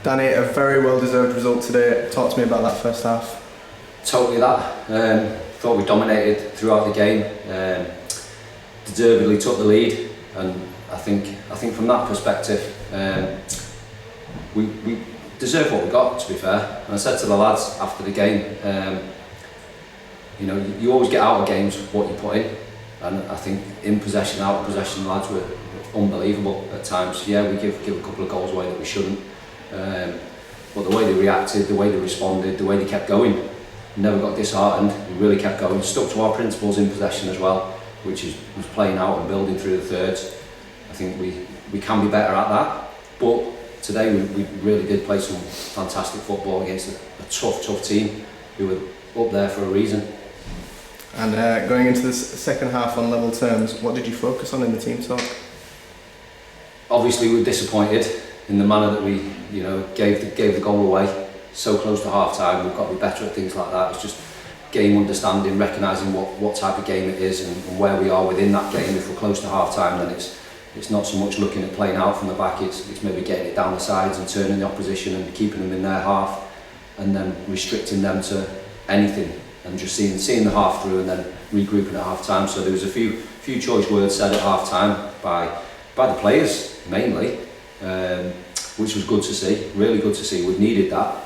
Danny, a very well-deserved result today. Talk to me about that first half. Totally that. Thought we dominated throughout the game. Deservedly took the lead, and I think from that perspective, we deserve what we got. To be fair, and I said to the lads after the game, you always get out of games what you put in, and I think in possession, out of possession, the lads were unbelievable at times. Yeah, we give a couple of goals away that we shouldn't, but the way they reacted, the way they responded, the way they kept going, never got disheartened. We really kept going, stuck to our principles in possession as well, which was playing out and building through the thirds. I think we can be better at that, but today we really did play some fantastic football against a tough team who were up there for a reason. And going into this second half on level terms, what did you focus on in the team talk? Obviously, we were disappointed in the manner that we, gave the goal away so close to half time. We've got to be better at things like that. It's just game understanding, recognising what type of game it is and where we are within that game. If we're close to half time, then it's not so much looking at playing out from the back. It's maybe getting it down the sides and turning the opposition and keeping them in their half, and then restricting them to anything, and just seeing the half through and then regrouping at half time. So there was a few choice words said at half time by the players mainly, which was good to see, really good to see. We've needed that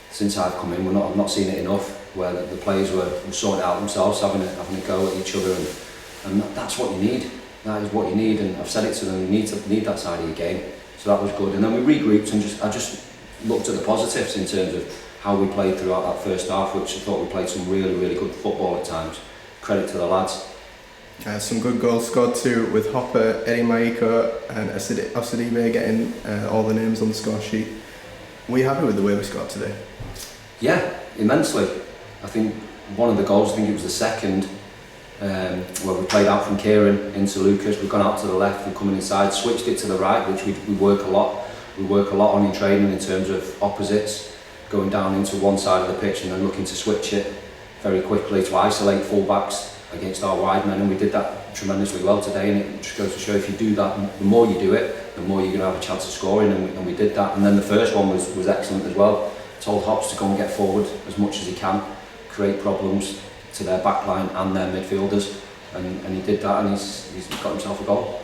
since I've come in. I've not seen it enough, where the players were sorting it out themselves, having a go at each other, and that's what you need. That is what you need, and I've said it to them. You need that side of your game. So that was good, and then we regrouped and I just looked at the positives in terms of how we played throughout that first half, which I thought we played some really good football at times. Credit to the lads. Some good goals scored too, with Hopper, Eddie Maiko and Osidibe getting all the names on the score sheet. Were you happy with the way we scored today? Yeah, immensely. I think one of the goals, I think it was the second, where we played out from Kieran into Lucas. We've gone out to the left, we're coming inside, switched it to the right, which we work a lot. We work a lot on in training in terms of opposites, going down into one side of the pitch and then looking to switch it very quickly to isolate fullbacks against our wide men, and we did that tremendously well today. And it just goes to show, if you do that, the more you do it, the more you're going to have a chance of scoring, and we did that. And then the first one was excellent as well. Told Hops to go and get forward as much as he can, create problems to their backline and their midfielders, and he did that, and he's got himself a goal.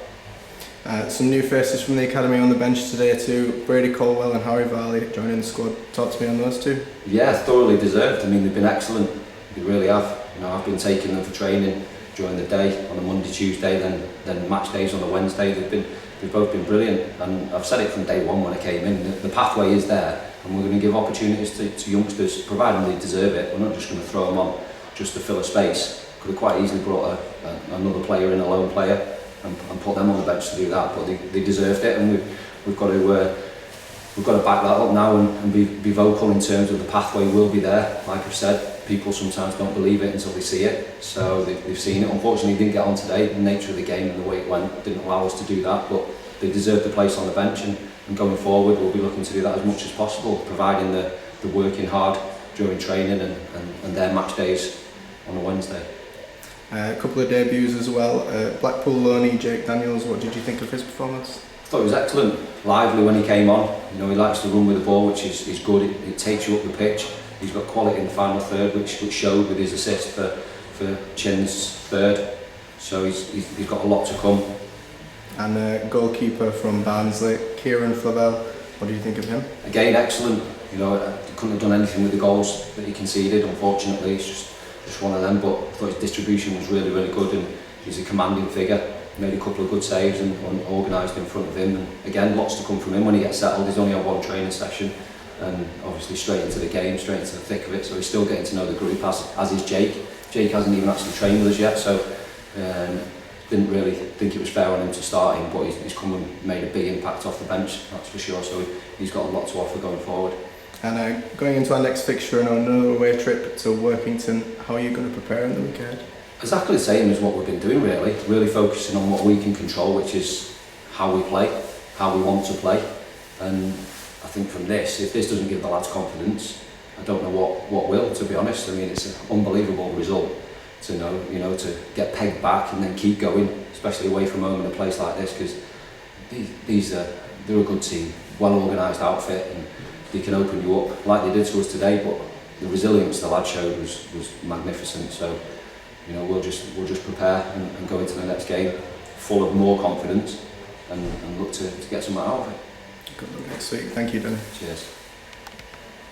Some new faces from the academy on the bench today too. Brady Colwell and Harry Varley joining the squad. Talk to me on those two. Yeah, thoroughly deserved. I mean, they've been excellent. They really have. I've been taking them for training during the day on a Monday, Tuesday, then match days on a Wednesday. They've both been brilliant, and I've said it from day one when I came in. The pathway is there, and we're going to give opportunities to youngsters, providing they deserve it. We're not just going to throw them on just to fill a space. Could have quite easily brought another player in, a lone player, and put them on the bench to do that. But they deserved it, and we've got to back that up now and be vocal in terms of the pathway will be there. Like I've said, people sometimes don't believe it until they see it. So they've seen it. Unfortunately, didn't get on today. The nature of the game and the way it went didn't allow us to do that. But they deserve the place on the bench, and going forward, we'll be looking to do that as much as possible, providing the working hard during training and their match days on a Wednesday. A couple of debuts as well. Blackpool loanee Jake Daniels. What did you think of his performance? I thought he was excellent, lively when he came on. He likes to run with the ball, which is good. It takes you up the pitch. He's got quality in the final third, which showed with his assist for Chin's third. So he's got a lot to come. And goalkeeper from Barnsley, Kieran Flavel. What do you think of him? Again, excellent. He couldn't have done anything with the goals that he conceded. Unfortunately, it's just one of them. But I thought his distribution was really good, and he's a commanding figure. Made a couple of good saves and organised in front of him. And again, lots to come from him when he gets settled. He's only had one training session, and obviously straight into the game, straight into the thick of it. So he's still getting to know the group, as is Jake. Jake hasn't even actually trained with us yet, so didn't really think it was fair on him to start him, but he's come and made a big impact off the bench, that's for sure. So he's got a lot to offer going forward. And going into our next fixture and another away trip to Workington, how are you going to prepare in the week ahead? Exactly the same as what we've been doing, really focusing on what we can control, which is how we play, how we want to play. And I think from this, if this doesn't give the lads confidence, I don't know what will, to be honest. I mean, it's an unbelievable result to know, to get pegged back and then keep going, especially away from home in a place like this, because they're a good team, well organised outfit, and they can open you up like they did to us today. But the resilience the lad showed was magnificent. So, you know, we'll just prepare and go into the next game full of more confidence and look to get something out of it. Good luck next week. Thank you, Danny. Cheers.